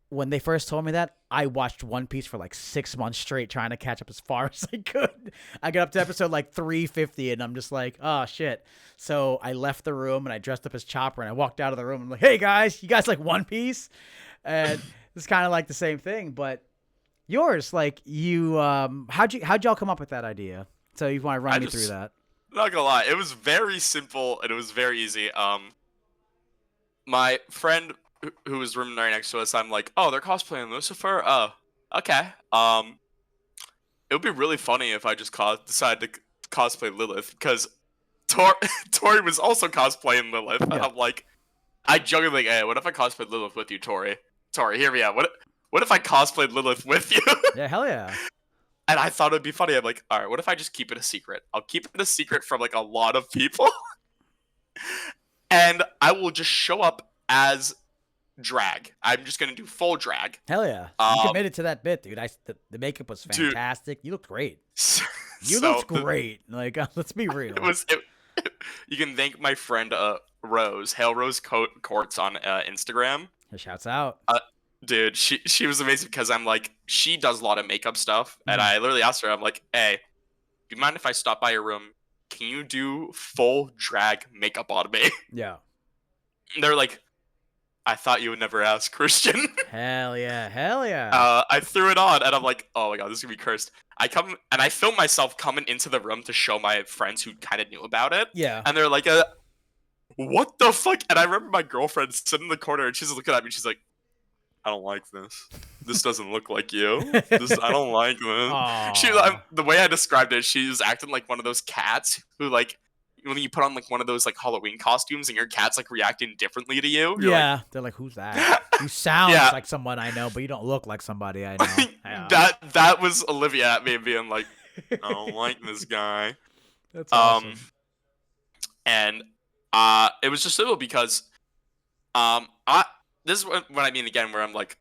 When they first told me that, I watched One Piece for like 6 months straight, trying to catch up as far as I could. I got up to episode like 350, and I'm just like, oh shit. So I left the room and I dressed up as Chopper, and I walked out of the room. I'm like, hey guys, you guys like One Piece? And it's kind of like the same thing, but yours, like, you, how'd y'all come up with that idea? So you want to run me through that? Not gonna lie, it was very simple and it was very easy. My friend who was rooming right next to us, I'm like, oh, they're cosplaying Lucifer? Oh, okay. It would be really funny if I just decided to cosplay Lilith, because Tori was also cosplaying Lilith, and I'm like, I jokingly like, hey, what if I cosplayed Lilith with you, Tori? Tori, hear me out. What if I cosplayed Lilith with you? Yeah, hell yeah. And I thought it'd be funny. I'm like, all right, what if I just keep it a secret? I'll keep it a secret from like a lot of people, and I will just show up as drag. I'm just gonna do full drag. Hell yeah. You committed to that bit, dude. The makeup was fantastic. Dude, you looked great. You looked great. Like, let's be real. You can thank my friend Rose, Courts on Instagram. Shouts out. Dude, she was amazing because I'm like, she does a lot of makeup stuff, and I literally asked her, I'm like, hey, do you mind if I stop by your room? Can you do full drag makeup on me? Yeah. And they're like, I thought you would never ask, Christian. Hell yeah. I threw it on, and I'm like, oh my god, this is gonna be cursed. I come and I film myself coming into the room to show my friends who kind of knew about it. Yeah. And they're like, what the fuck? And I remember my girlfriend sitting in the corner, and she's looking at me, she's like, I don't like this. This doesn't look like you. I don't like this. The way I described it, she was acting like one of those cats who, like, when you put on like one of those like Halloween costumes and your cat's like reacting differently to you. Yeah, they're like, who's that? You sound like someone I know, but you don't look like somebody I know. Yeah. That was Olivia at me being like, I don't like this guy. That's awesome. And it was just little because this is what I mean again, where I'm like,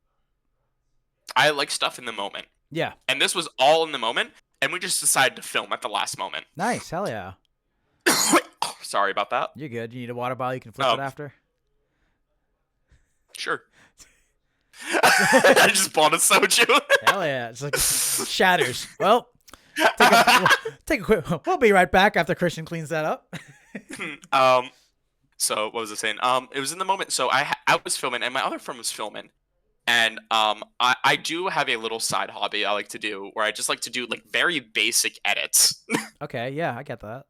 I like stuff in the moment. Yeah. And this was all in the moment, and we just decided to film at the last moment. Nice, hell yeah. Sorry about that. You're good. You need a water bottle you can flip it after? Sure. I just bought a soju. Hell yeah. It's like shatters. Well, take a quick. We'll be right back after Christian cleans that up. So what was I saying? It was in the moment. So I was filming, and my other friend was filming, and I do have a little side hobby I like to do where I just like to do like very basic edits. Okay, yeah, I get that.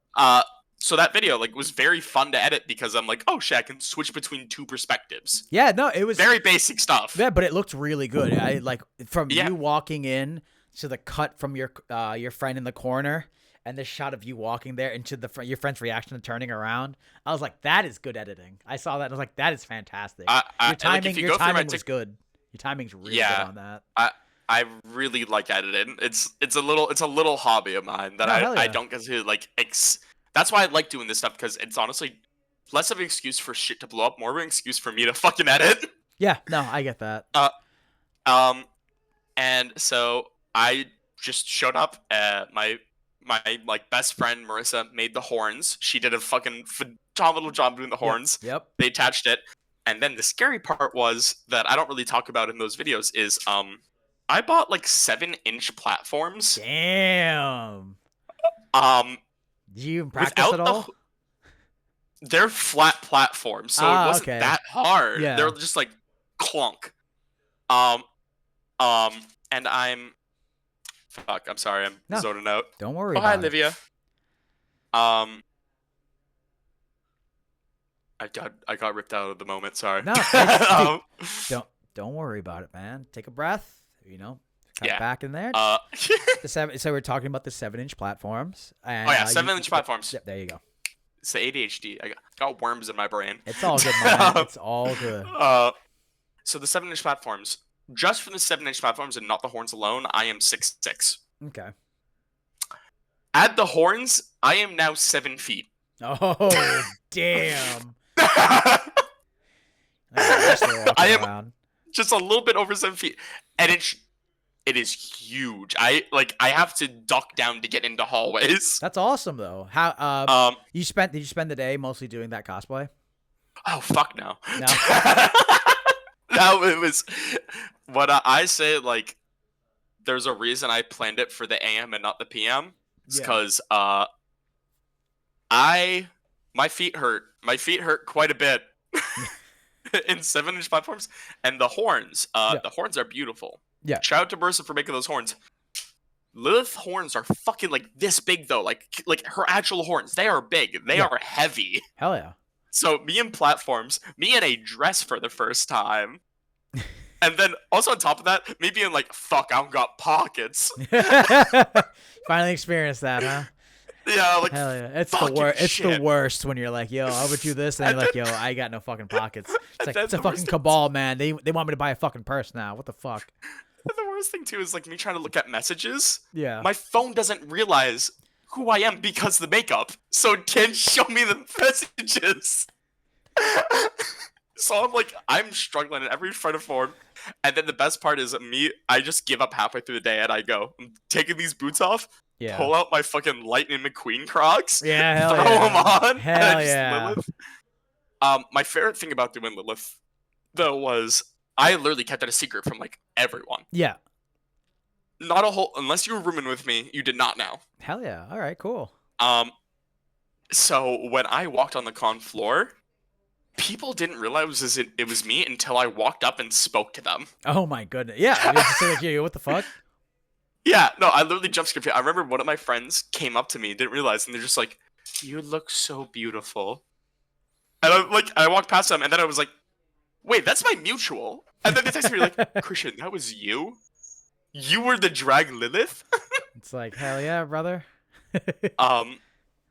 So that video like was very fun to edit because I'm like, oh shit, I can switch between two perspectives. Yeah, no, it was very basic stuff. Yeah, but it looked really good. I like from you walking in to the cut from your friend in the corner. And this shot of you walking there into your friend's reaction and turning around, I was like, "That is good editing." I saw that, and I was like, "That is fantastic." Your timing, your timing was good. Your timing's really good on that. I really like editing. It's a little hobby of mine that I don't get to like. That's why I like doing this stuff because it's honestly less of an excuse for shit to blow up, more of an excuse for me to fucking edit. Yeah, no, I get that. And so I just showed up. My like best friend Marissa made the horns. She did a fucking phenomenal job doing the horns. Yep. They attached it. And then the scary part was that I don't really talk about in those videos is I bought like 7-inch platforms. Damn. Did you even practice at all? They're flat platforms, so it wasn't that hard. Yeah. They're just like clunk. And I'm sorry, I'm zoning out. Don't worry. Hi, Olivia. I got ripped out of the moment. Sorry. No, don't worry about it, man. Take a breath. You know, cut back in there. So we're talking about the 7-inch platforms. And, 7-inch platforms. Yep, there you go. It's the ADHD. I got worms in my brain. It's all good, man. It's all good. So the 7-inch platforms. Just for the 7-inch platforms and not the horns alone, I am 6'6". Okay. Add the horns, I am now 7 feet. Oh, damn. I am just a little bit over 7 feet, and it is huge. I have to duck down to get into hallways. That's awesome, though. How did you spend the day mostly doing that cosplay? Oh fuck no. No. No, it was what I say. Like, there's a reason I planned it for the AM and not the PM. It's because my feet hurt. My feet hurt quite a bit in 7-inch platforms, and the horns. The horns are beautiful. Yeah. Shout out to Marissa for making those horns. Lilith's horns are fucking like this big though. Like her actual horns, they are big. They are heavy. Hell yeah. So me in platforms, me in a dress for the first time. And then also on top of that, me being like, fuck, I don't got pockets. Finally experienced that, huh? Yeah, like, hell yeah. It's the worst. It's the worst when you're like, yo, I would do this, and you're like, yo, I got no fucking pockets. It's like, it's a fucking cabal, man. They want me to buy a fucking purse now. What the fuck? And the worst thing too is like me trying to look at messages. Yeah. My phone doesn't realize who I am because of the makeup, so it can't show me the messages. So I'm struggling in every front of form. And then the best part is I just give up halfway through the day and I go, I'm taking these boots off, pull out my fucking Lightning McQueen Crocs, throw them on, hell and yeah. My favorite thing about doing Lilith, though, was I literally kept that a secret from like everyone. Yeah. Not a whole, unless you were rooming with me, you did not know. Hell yeah. All right, cool. So when I walked on the con floor, people didn't realize it was me until I walked up and spoke to them. Oh my goodness. Yeah. You just say like, yeah, what the fuck? Yeah, no, I literally jump scared. I remember one of my friends came up to me, didn't realize, and they're just like, "You look so beautiful." And I walked past them, and then I was like, "Wait, that's my mutual." And then they texted me like, "Christian, that was you? You were the drag Lilith?" It's like, hell yeah, brother.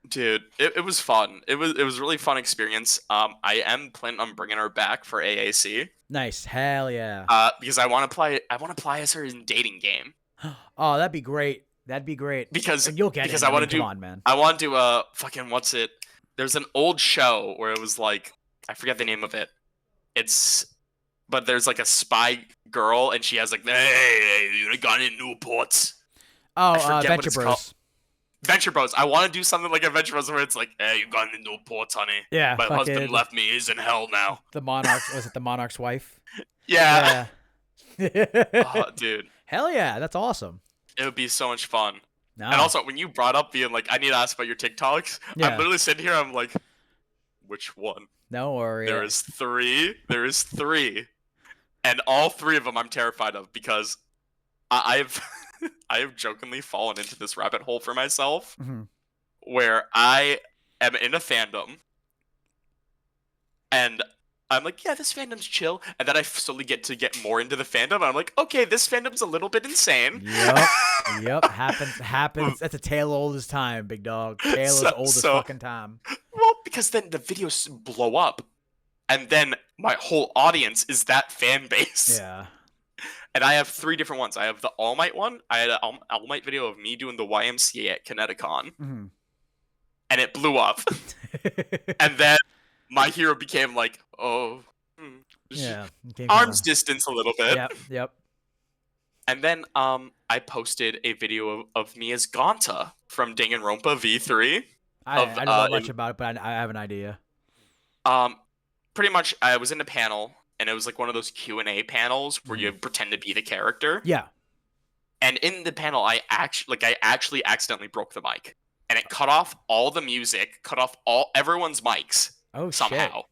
Dude, it was fun. It was a really fun experience. I am planning on bringing her back for AAC. Nice. Hell yeah. Because I want to play as her in dating game. Oh, that'd be great. That'd be great. Because and you'll get because it. I want to do. Come on, man. I want to do fucking what's it? There's an old show where it was like I forget the name of it. But there's like a spy girl and she has like hey you got any Newports? Oh, Venture Bros. Venture Bros. I want to do something like Adventure Bros where it's like, hey, you got any Newports, honey? Yeah, my husband left me. He's in hell now. The Monarch was it the Monarch's wife? Yeah. Oh, dude. Hell yeah, that's awesome. It would be so much fun. No. And also, when you brought up being like, I need to ask about your TikToks, Yeah. I'm literally sitting here, I'm like, which one? No worry. There is 3. There is 3. And all 3 of them I'm terrified of because I've I have jokingly fallen into this rabbit hole for myself where I am in a fandom and I'm like, yeah, this fandom's chill. And then I slowly get more into the fandom. And I'm like, okay, this fandom's a little bit insane. Yep. Happens. That's a tale old as time, big dog. Tale as old as fucking time. Well, because then the videos blow up. And then my whole audience is that fan base. Yeah. And I have 3 different ones. I have the All Might one. I had an All Might video of me doing the YMCA at Kineticon. And it blew up. And then my hero became like, arm's distance a little bit. Yep. And then I posted a video of me as Gonta from Danganronpa V3. I don't know much about it, but I have an idea. Pretty much, I was in a panel, and it was like one of those Q&A panels where you pretend to be the character. Yeah. And in the panel, I actually accidentally broke the mic, and it cut off all the music, cut off everyone's mics. Oh, somehow. Shit.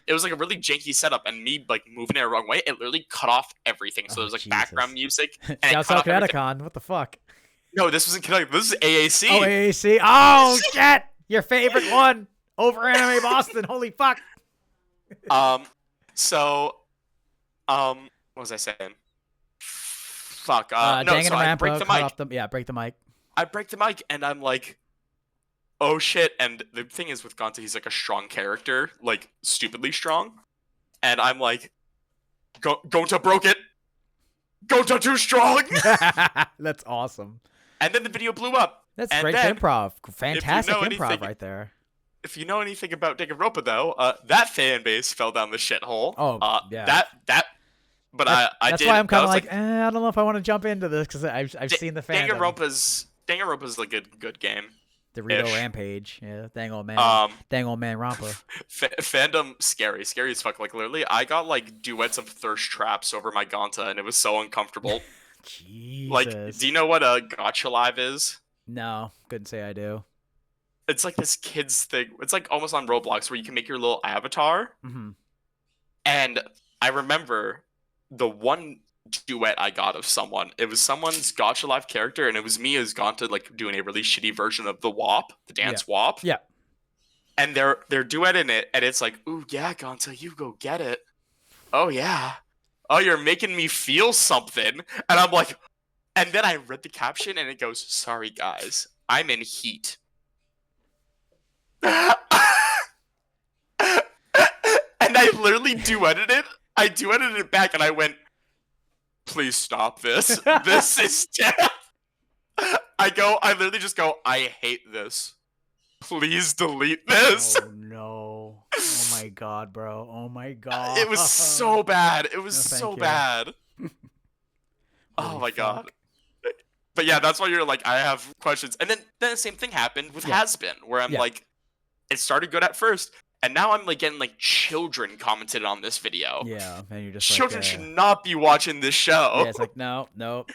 It was like a really janky setup, and me like moving it the wrong way, it literally cut off everything. So there was like background music. And Shouts out Kineticon. What the fuck? No, this wasn't Kineticon. This is AAC. Oh, AAC. Oh, shit. Your favorite one over Anime Boston. Holy fuck. So, what was I saying? Fuck. No, so I break the mic. Break the mic. I break the mic, and I'm like, oh shit. And the thing is with Gonta, he's like a strong character, like stupidly strong. And I'm like, Gonta broke it. Gonta too strong. That's awesome. And then the video blew up. That's great improv. Fantastic improv right there. If you know anything about Danganronpa, though, that fan base fell down the shithole. Oh, yeah. But that's why I'm kind of like, I don't know if I want to jump into this because I've seen the fandom. Danganronpa's like a good game. Dorito Rampage, yeah, dang old man Rompa. Fandom scary as fuck. Like literally, I got like duets of thirst traps over my Gonta, and it was so uncomfortable. Jesus. Like, do you know what a Gacha Live is? No, couldn't say I do. It's like this kid's thing. It's like almost on Roblox where you can make your little avatar. And I remember the one duet I got of someone. It was someone's Gacha Live character, and it was me as Gonta, like doing a really shitty version of the WAP, the dance WAP. Yeah. And they're duetting it, and it's like, ooh yeah, Gonta, you go get it. Oh yeah. Oh, you're making me feel something. And I'm like, and then I read the caption, and it goes, sorry guys, I'm in heat. And I literally duetted it. I duetted it back, and I went, please stop this. This is death. I literally just go, I hate this. Please delete this. Oh no. Oh my god, bro. Oh my god. It was so bad. It was so you. bad. Oh my god. But yeah, that's why you're like, I have questions. And then the same thing happened with Has Been, where I'm like, it started good at first, And now I'm like getting like children commented on this video. Yeah, and you're just Children like, should not be watching this show. Yeah, it's like no. I'm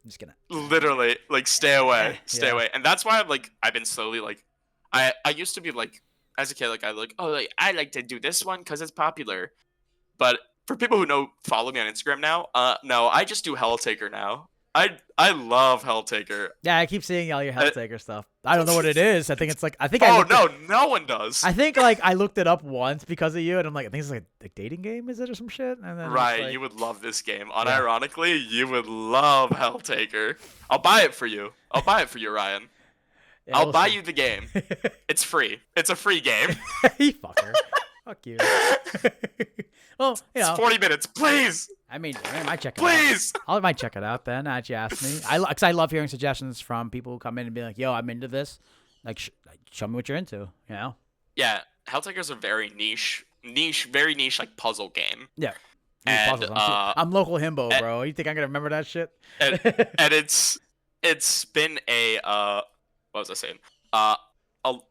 just gonna Literally, like stay away, stay Yeah. away. And that's why I've been slowly like, I used to be like, as a kid, like I like to do this one because it's popular. But for people who follow me on Instagram now, no, I just do Helltaker now. I love Helltaker. Yeah, I keep seeing all your Helltaker stuff. I don't know what it is. I think it's like No one does. I think like I looked it up once because of you, and I'm like, I think it's like a dating game, is it, or some shit? And then Right, you would love this game. Unironically, you would love Helltaker. I'll buy it for you. Ryan. Yeah, I'll we'll buy see. you the game. It's free. It's a free game. You fucker. Fuck you. Well, It's 40 minutes, please. I mean, I might check it Please. out. I might check it out then. As you asked me, because I love hearing suggestions from people who come in and be like, "Yo, I'm into this. Like, show me what you're into." You know? Yeah, Helltaker's a very very niche like puzzle game. Yeah. And, Puzzles. I'm local himbo, bro. You think I'm gonna remember that shit? And it's been a what was I saying?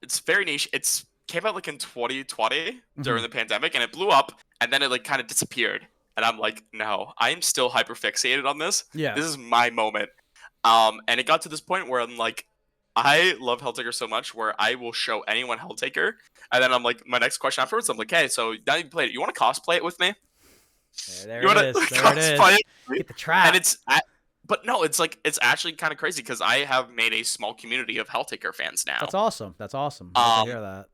It's very niche. It's came out like in 2020 during the pandemic, and it blew up, and then it like kind of disappeared. And I'm like, no, I am still hyper fixated on this. Yeah. This is my moment. And it got to this point where I'm like, I love Helltaker so much where I will show anyone Helltaker, and then I'm like, my next question afterwards, I'm like, hey, so now you played it, you want to cosplay it with me? There You it wanna is. There it is. cosplay it? Get the trap. And but no, it's actually kind of crazy because I have made a small community of Helltaker fans now. That's awesome. That's awesome. I hear that.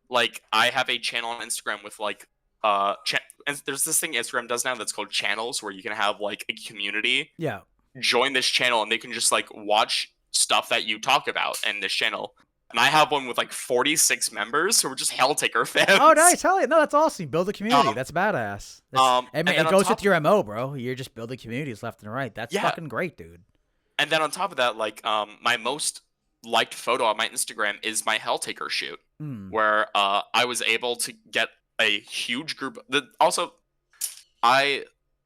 Like I have a channel on Instagram with like and there's this thing Instagram does now that's called channels where you can have like a community Yeah. join this channel and they can just like watch stuff that you talk about in this channel. And I have one with like 46 members who are just Helltaker fans. Oh, nice. Hell yeah. No, that's awesome. Build a community. That's badass. and it then on goes top- with your MO, bro. You're just building communities left and right. That's Yeah. fucking great, dude. And then on top of that, like my most liked photo on my Instagram is my Helltaker shoot, where I was able to get a huge group.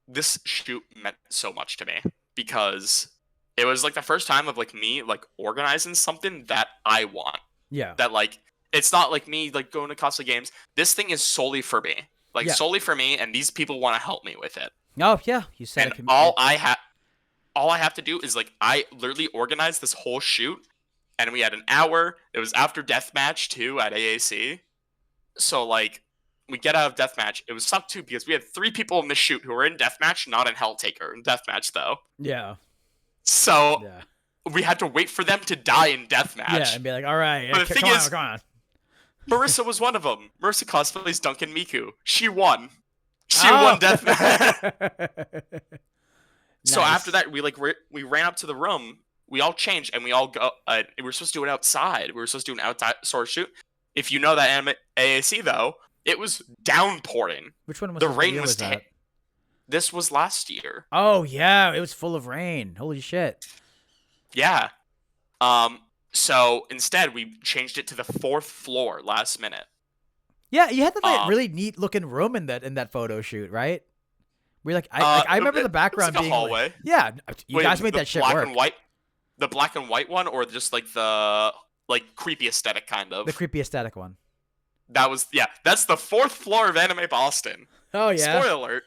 This shoot meant so much to me because it was like the first time of like me like organizing something that I want. Yeah. That like it's not like me like going to cosplay games. This thing is solely for me, like solely for me, and these people want to help me with it. Oh yeah, you said And all I have to do is like I literally organized this whole shoot, and we had an hour. It was after deathmatch too at AAC, so like we get out of deathmatch. It was sucked too because we had 3 people in the shoot who were in deathmatch, not in Helltaker. In deathmatch though, Yeah. so Yeah. we had to wait for them to die in deathmatch. Yeah, and be like, all right, But the thing is- come on. Marissa was one of them. Marissa cosplays Duncan Miku. She won. She won deathmatch. So Nice. after that, we ran up to the room. We all changed, and we all go. We were supposed to do it outside. We were supposed to do an outdoor shoot. If you know that anime AAC though, it was downpouring. Which one was The this rain year was that? This was last year. Oh yeah, it was full of rain. Holy shit. Yeah. So instead, we changed it to the 4th floor last minute. Yeah, you had that really neat looking room in that photo shoot, right? We're like, I remember the background it's like being a hallway. like, yeah, you guys made the that shit black work. and white, the black and white one, or just like the creepy aesthetic kind of. The creepy aesthetic one. That's the 4th floor of Anime Boston. Oh yeah. Spoiler alert.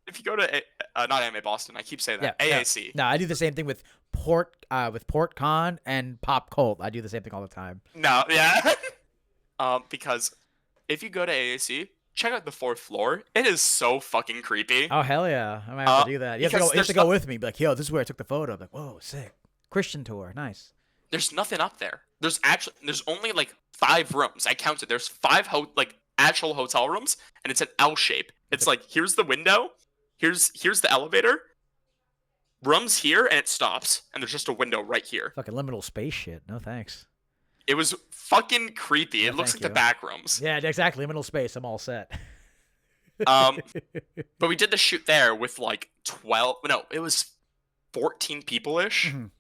If you go to not Anime Boston, I keep saying that AAC. No, I do the same thing with PortCon and Pop Cult. I do the same thing all the time. No, yeah. Because if you go to AAC, check out the 4th floor. It is so fucking creepy. Oh hell yeah, I might have to do that. You have to go with me. Be like, yo, this is where I took the photo. I'm like, whoa, sick. Christian tour, nice. There's nothing up there. There's only like 5 rooms. I counted. There's 5 actual hotel rooms, and it's an L shape. It's like here's the window, here's the elevator, rooms here, and it stops, and there's just a window right here. Fucking liminal space shit. No thanks. It was fucking creepy. No, it looks like thank the you. back rooms. Yeah, exactly. Liminal space. I'm all set. But we did the shoot there with like 12. No, it was 14 people ish, Mhm.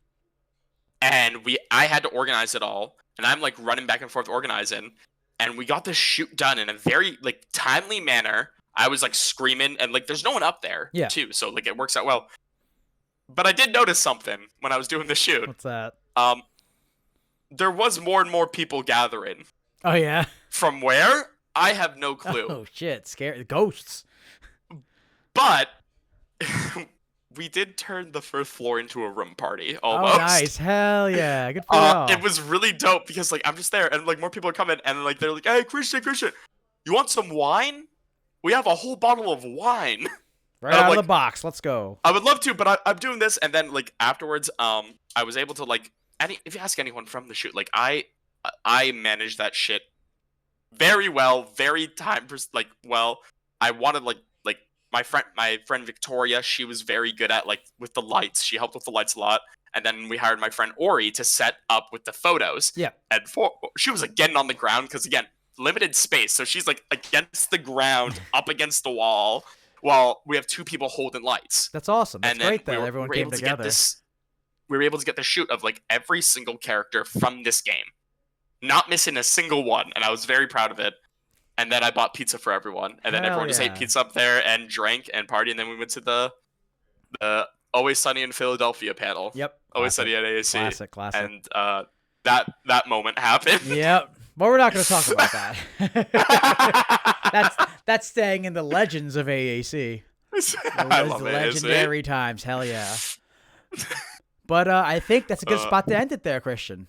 and I had to organize it all, and I'm like running back and forth organizing, and we got this shoot done in a very like timely manner. I was like screaming, and like there's no one up there too, so like it works out well. But I did notice something when I was doing the shoot. What's that? there was more and more people gathering. Oh yeah. From where? I have no clue. Oh shit! Scary ghosts. But we did turn the first floor into a room party. Almost. Oh nice! Hell yeah! Good for y'all. It was really dope because like I'm just there and like more people are coming and like they're like, "Hey, Christian, you want some wine? We have a whole bottle of wine." Right out of the box. Let's go. I would love to, but I'm doing this, and then like afterwards, I was able to like if you ask anyone from the shoot, like I managed that shit very well, very well. I wanted like my friend Victoria, she was very good at like with the lights. She helped with the lights a lot. And then we hired my friend Ori to set up with the photos. Yeah. And she was like getting on the ground because again, limited space. So she's like against the ground, up against the wall, while we have two people holding lights. That's awesome. That's great that everyone came able to together. We were able to get the shoot of like every single character from this game. Not missing a single one, and I was very proud of it. And then I bought pizza for everyone, and then everyone just ate pizza up there and drank and partied, and then we went to the Always Sunny in Philadelphia panel. Yep. Always Sunny at AAC. Classic. And that moment happened. Yep. But we're not going to talk about that. That's staying in the legends of AAC. I love the AAC. Legendary times. Hell yeah. But I think that's a good spot to end it there, Christian.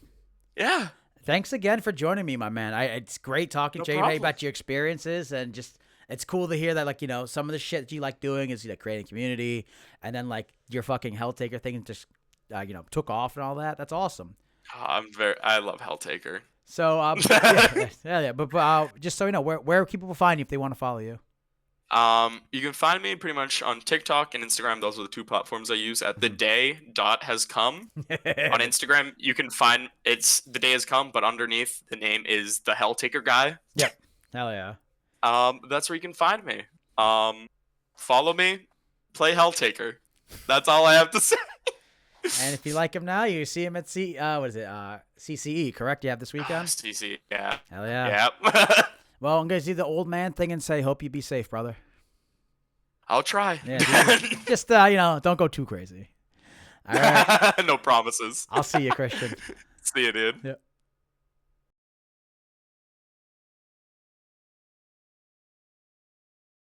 Yeah. Thanks again for joining me, my man. It's great talking to you about your experiences, and just it's cool to hear that, like, you know, some of the shit that you like doing is like creating community, and then like your fucking Helltaker thing just took off and all that. That's awesome. I love Helltaker. So yeah. But just so you know, where can people find you if they want to follow you? You can find me pretty much on TikTok and Instagram. Those are the two platforms I use at TheDay.Hascome. On Instagram, you can find it's TheDay.Hascome, but underneath the name is the Helltaker guy. Yep. Hell yeah. That's where you can find me. Follow me, play Helltaker. That's all I have to say. And if you like him now, you see him at CCE, correct? You have this weekend? CCE, yeah. Hell yeah. Yep. Well, I'm going to do the old man thing and say, hope you be safe, brother. I'll try. Yeah, just, don't go too crazy. All right. No promises. I'll see you, Christian. See you, dude. Yep.